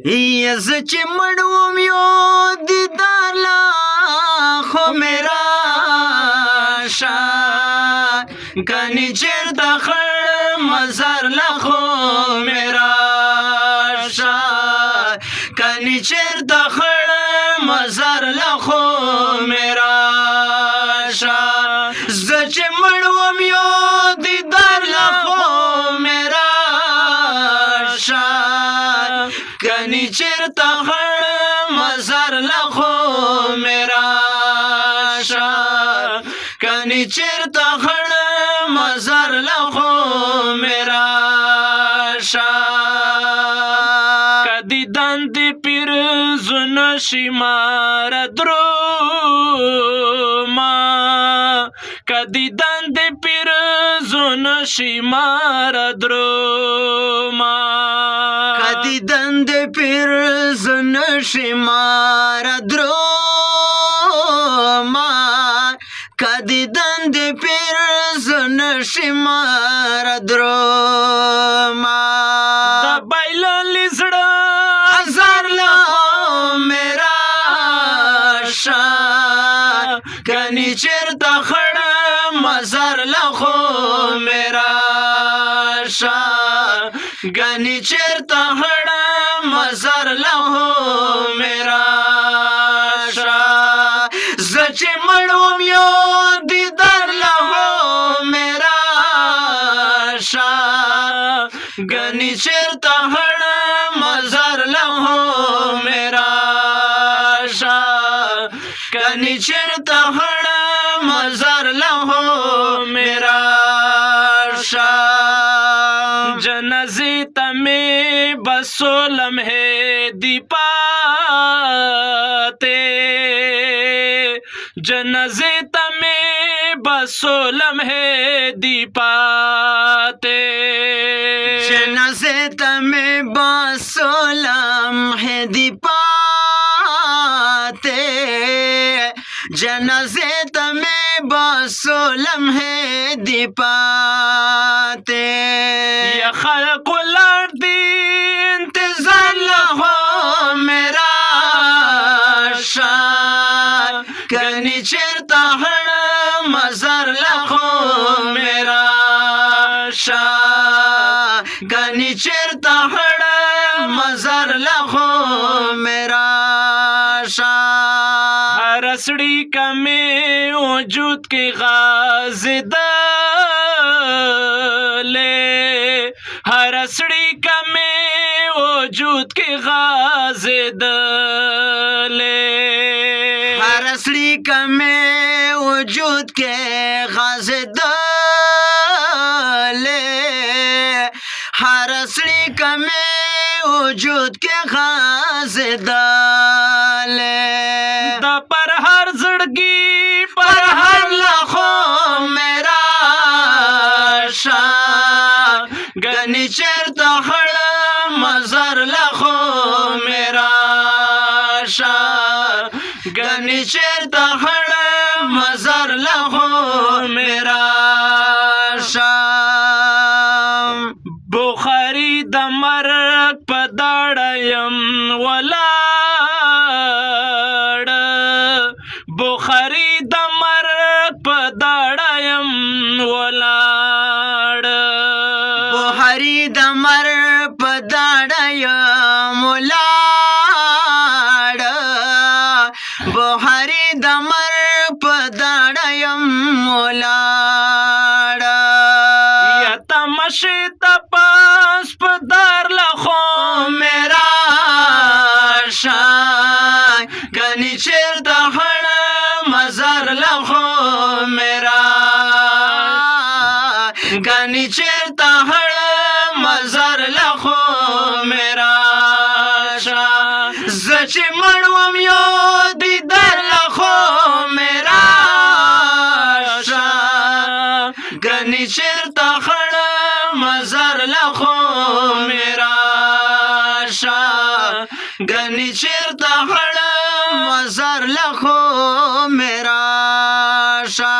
زه چې مړ وم یو دیدار لا خو مې راشه کنې چېرته خړ مزار لا خو مې راشه کنې چېرته خړ مزار لا خو مې راشه زه چې مړ وم یو دیدار لا خو مې راشه کنی چرتا خړ مزار لا خو مې راشه کنی چرتا خړ مزار لا خو مې راشه کدی دندې پیر زونه شمار دروما کدی دندې پیر زونه شمار دروما کدی دندې پیر زونه شمار دروما کدی دندې پیر زونه شمار دروما د بایللې زړه ازار لا مې راشه کنې چېرته خړ مزار لا خو مې راشه کنې چېرته خړ مزار لا خو مې راشه زه چې مړ وم یو دیدار لا خو مې راشه کنې چېرته خړ مزار لا خو مې راشه کنې چېرته خړ مزار لا خو مې راشه جنازې ته مې بسو لمحې دي پاتې جنازې ته مې بسو لمحې دي پاتې جنازې ته مې بسو لمحې دي پاتې جنازې ته مې بسو لمحې دي پاتې یا خلق لړ دي انتظار لا خو مې راشه کنې چېرته خړ مزار لا خو مې راشه کنې چېرته خړ مزار لا خو مې راشه هر سړي کمې وجود کې غازدلې هر سړي کمې وجود کې غازدلې هر سړي کمې وجود کې غازدلې هر سړي کمې وجود کې غازدلې دا پر هر زړګي پر هر لاخو مې راشه کنې چېرته خړ مزار لا خو مې راشه کنې چېرته خړ مزار لا خو مې راشه بخاري د مرګ په داړه یم ولاړ بخاري د مرګ په داړه یم ولاړ بخاري د مرګ په داړه یم ولاړ بخاري د مرګ په داړه یم ولاړ یا تماشې ته پاس په دار لا خو مې راشه کنې چېرته خړ مزار لا خو مې راشه کنې چېرته خړ مزار لا خو مې راشه زه چې مړ وم یو دیدار لا خو مې راشه کنې چېرته خړ مزار لا خو مې راشه کنې چېرته خړ مزار لا خو مې راشه